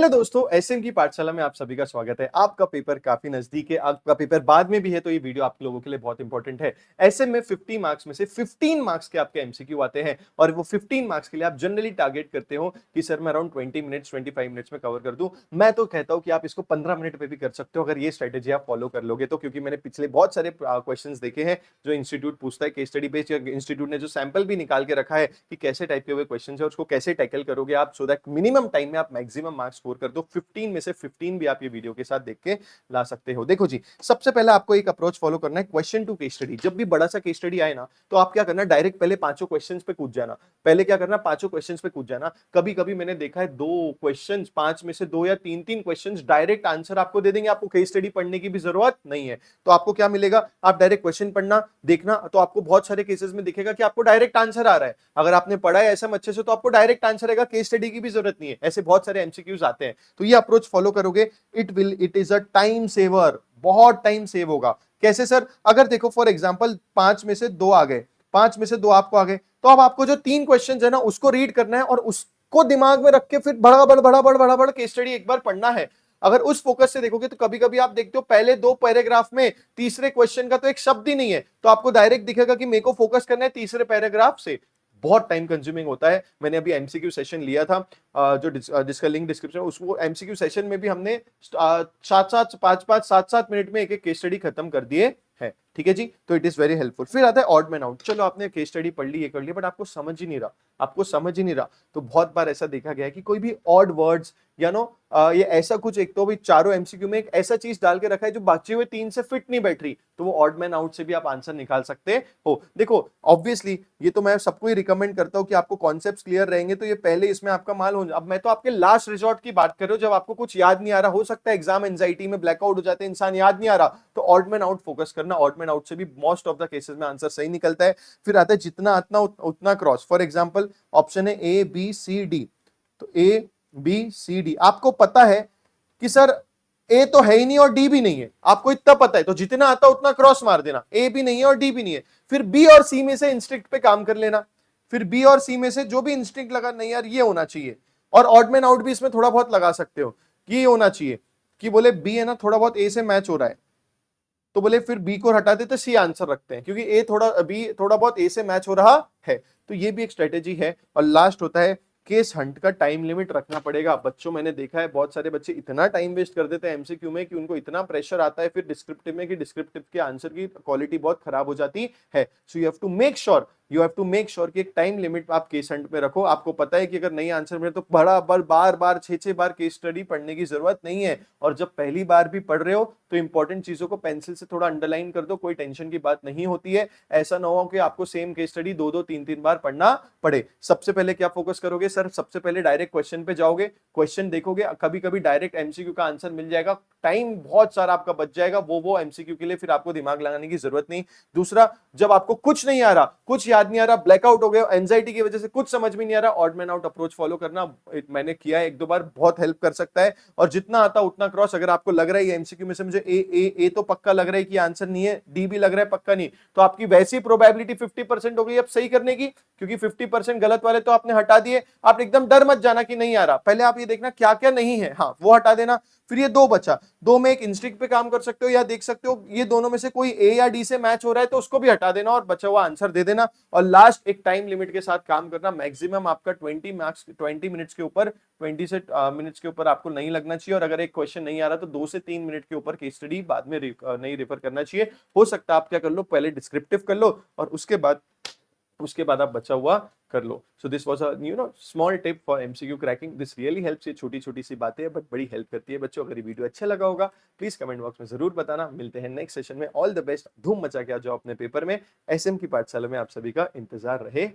Hello दोस्तों, SM की पाठशाला में आप सभी का स्वागत है। आपका पेपर काफी नजदीक है, आपका पेपर बाद में भी है, तो ये वीडियो आप लोगों के लिए बहुत इंपॉर्टेंट है। एसएम में 50 मार्क्स में से 15 मार्क्स के आपके एमसीक्यू आते हैं और वो 15 मार्क्स के लिए आप जनरली टारगेट करते हो कि सर मैं अराउंड 20 मिनट्स 25 मिनट्स में कवर कर दूं। मैं तो कहता हूं कि आप इसको 15 मिनट में भी कर सकते हो अगर ये स्ट्रेटेजी आप फॉलो कर लोगे तो, क्योंकि मैंने पिछले बहुत सारे क्वेश्चन देखे हैं जो इंस्टीट्यूट पूछता है केस स्टडी बेस्ड, या इंस्टीट्यूट ने जो सैंपल भी निकाल के रखा है कि कैसे टाइप के हुए क्वेश्चन है, उसको कैसे टैकल करोगे आप सो दैट मिनिमम टाइम में आप मैक्सिमम मार्क्स स्कोर कर दो। 15 में से 15 भी आप ये वीडियो के साथ देख के ला सकते हो। देखो जी, सबसे पहले आपको एक अप्रोच फॉलो करना है, क्वेश्चन टू केस स्टडी। जब भी बड़ा सा केस स्टडी आए ना, तो आप क्या करना, डायरेक्ट पहले पांचों क्वेश्चंस पे कूद जाना। पहले क्या करना, पांचों क्वेश्चंस पे कूद जाना। कभी कभी मैंने देखा है दो क्वेश्चंस, पांच में से दो या तीन तीन क्वेश्चंस डायरेक्ट आंसर आपको दे देंगे, आपको केस स्टडी पढ़ने की भी जरूरत नहीं है। तो आपको क्या मिलेगा, आप डायरेक्ट क्वेश्चन पढ़ना देखना, तो आपको बहुत सारे केसेस में दिखेगा कि आपको डायरेक्ट आंसर आ रहा है। अगर आपने पढ़ा है ऐसा अच्छे से, तो आपको डायरेक्ट आंसर आएगा, केस स्टडी की भी जरूरत नहीं है। ऐसे बहुत सारे एमसीक्यूज आते हैं, तो ये अप्रोच फॉलो करोगे, it is a time saver. बहुत टाइम सेव होगा। कैसे सर? अगर देखो फॉर एग्जांपल 5 में से 2 आ गए, 5 में से 2 आपको आ गए, तो अब आपको जो 3 क्वेश्चन है ना उसको रीड करना है और उसको दिमाग में रख के फिर बड़ा केस स्टडी एक बार पढ़ना है। अगर उस फोकस से देखोगे तो कभी कभी आप देखते हो पहले 2 पैराग्राफ में तीसरे क्वेश्चन का तो एक शब्द ही नहीं है, तो आपको डायरेक्ट दिखेगा कि मेरे को फोकस करना है तीसरे पैराग्राफ से। बहुत टाइम कंज्यूमिंग होता है। मैंने अभी एमसीक्यू सेशन लिया था, जो जिसका लिंक डिस्क्रिप्शन है, उसको एमसीक्यू सेशन में भी हमने 7-7 मिनट में एक एक केस स्टडी खत्म कर दिए है। ठीक है जी, तो इट इज वेरी हेल्पफुल। फिर आता है ऑड मैन आउट। चलो आपने केस स्टडी पढ़ ली, ये कर लिया, बट आपको समझ ही नहीं रहा, आपको समझ ही नहीं रहा। तो बहुत बार ऐसा देखा गया है कि कोई भी ऑड वर्ड्स या ये ऐसा कुछ, एक तो भी चारों एमसीक्यू में एक ऐसा चीज डाल के रखा है जो बचे हुए 3 से फिट नहीं बैठ रही, तो वो ऑड मैन आउट से भी आप आंसर निकाल सकते हो। देखो ऑब्वियसली ये तो मैं सबको ही रिकमेंड करता हूं कि आपको कॉन्सेप्ट्स क्लियर रहेंगे तो ये पहले इसमें आपका माल हो। अब मैं तो आपके लास्ट रिजॉर्ट की बात कर रहा हूं, जब आपको कुछ याद नहीं आ रहा, हो सकता है एग्जाम एंजाइटी में ब्लैकआउट हो जाते हैं, इंसान याद नहीं आ रहा, तो ऑड मैन आउट फोकस करना। ऑड मैन आउट से भी मोस्ट ऑफ द केसेस में आंसर सही निकलता है। फिर आता है जितना आतना उतना क्रॉस। फॉर एग्जाम्पल ऑप्शन है ए बी सी डी, तो ए बी सी डी आपको पता है कि सर ए तो है ही नहीं और डी भी नहीं है, आपको इतना पता है, तो जितना आता उतना क्रॉस मार देना। ए भी नहीं है और डी भी नहीं है, फिर बी और सी में से इंस्टिंक्ट पे काम कर लेना। फिर बी और सी में से जो भी इंस्टिंक्ट लगा, नहीं यार ये होना चाहिए, और ऑड मैन आउट भी इसमें थोड़ा बहुत लगा सकते हो कि ये होना चाहिए, कि बोले बी है ना थोड़ा बहुत ए से मैच हो रहा है, तो बोले फिर बी को हटा देते सी आंसर रखते हैं, क्योंकि ए थोड़ा बी थोड़ा बहुत ए से मैच हो रहा है। तो ये भी एक स्ट्रेटेजी है। और लास्ट होता है केस हंट का टाइम लिमिट रखना पड़ेगा। बच्चों, मैंने देखा है बहुत सारे बच्चे इतना टाइम वेस्ट कर देते हैं एमसीक्यू में कि उनको इतना प्रेशर आता है फिर डिस्क्रिप्टिव में कि डिस्क्रिप्टिव के आंसर की क्वालिटी बहुत खराब हो जाती है। So you have to make sure कि एक टाइम लिमिट आप केस हंट में रखो। आपको पता है कि अगर नहीं आंसर मिले तो बड़ा बार बार 6-6 बार केस स्टडी पढ़ने की जरूरत नहीं है। और जब पहली बार भी पढ़ रहे हो तो इंपॉर्टेंट चीजों को पेंसिल से थोड़ा अंडरलाइन कर दो, कोई टेंशन की बात नहीं होती है। ऐसा ना हो कि आपको सेम केस स्टडी 2-2 3-3 बार पढ़ना पड़े। सबसे पहले क्या फोकस करोगे सर? सबसे पहले डायरेक्ट क्वेश्चन पे जाओगे, क्वेश्चन देखोगे, कभी कभी डायरेक्ट एमसीक्यू का आंसर मिल जाएगा, टाइम बहुत सारा आपका बच जाएगा वो एमसीक्यू के लिए, फिर आपको दिमाग लगाने की जरूरत नहीं। दूसरा, जब आपको कुछ नहीं आ रहा, कुछ याद नहीं आ रहा, ब्लैकआउट हो गया एंजाइटी की वजह से, कुछ समझ में नहीं आ रहा, odd man out approach follow करना। मैंने किया है 1-2 बार, बहुत हेल्प कर सकता है। और जितना आता उतना क्रॉस। अगर आपको लग रहा है एमसीक्यू में से मुझे ए तो पक्का लग रहा है कि आंसर नहीं है, डी भी लग रहा है पक्का नहीं, तो आपकी वैसी प्रोबेबिलिटी 50% हो गई अब सही करने की, क्योंकि 50% गलत वाले तो आपने हटा दिए। आप एकदम डर मत जाना कि नहीं आ रहा, पहले आप ये देखना क्या क्या नहीं है, हाँ वो हटा देना। फिर ये 2 बचा, 2 में एक इंस्टिंक्ट पे काम कर सकते हो, या देख सकते हो ये दोनों में से कोई ए या डी से मैच हो रहा है तो उसको भी हटा देना और बचा हुआ आंसर दे देना। और लास्ट, एक टाइम लिमिट के साथ काम करना। मैक्सिमम आपका 20 मार्क्स 20 मिनट्स के ऊपर, 20 से मिनट्स के ऊपर आपको नहीं लगना चाहिए। और अगर एक क्वेश्चन नहीं आ रहा तो 2 से 3 मिनट के ऊपर केस स्टडी बाद में नहीं रेफर करना चाहिए। हो सकता है आप क्या कर लो, पहले डिस्क्रिप्टिव कर लो और उसके बाद आप बचा हुआ कर लो। So this was a small tip for MCQ cracking. This really helps. ये छोटी छोटी सी बातें हैं बट बड़ी हेल्प करती है बच्चों। अगर ये वीडियो अच्छा लगा होगा प्लीज कमेंट बॉक्स में जरूर बताना। मिलते हैं नेक्स्ट सेशन में। ऑल द बेस्ट, धूम मचा के आ जाओ अपने पेपर में। एसएम की पाठशाला में आप सभी का इंतजार रहे।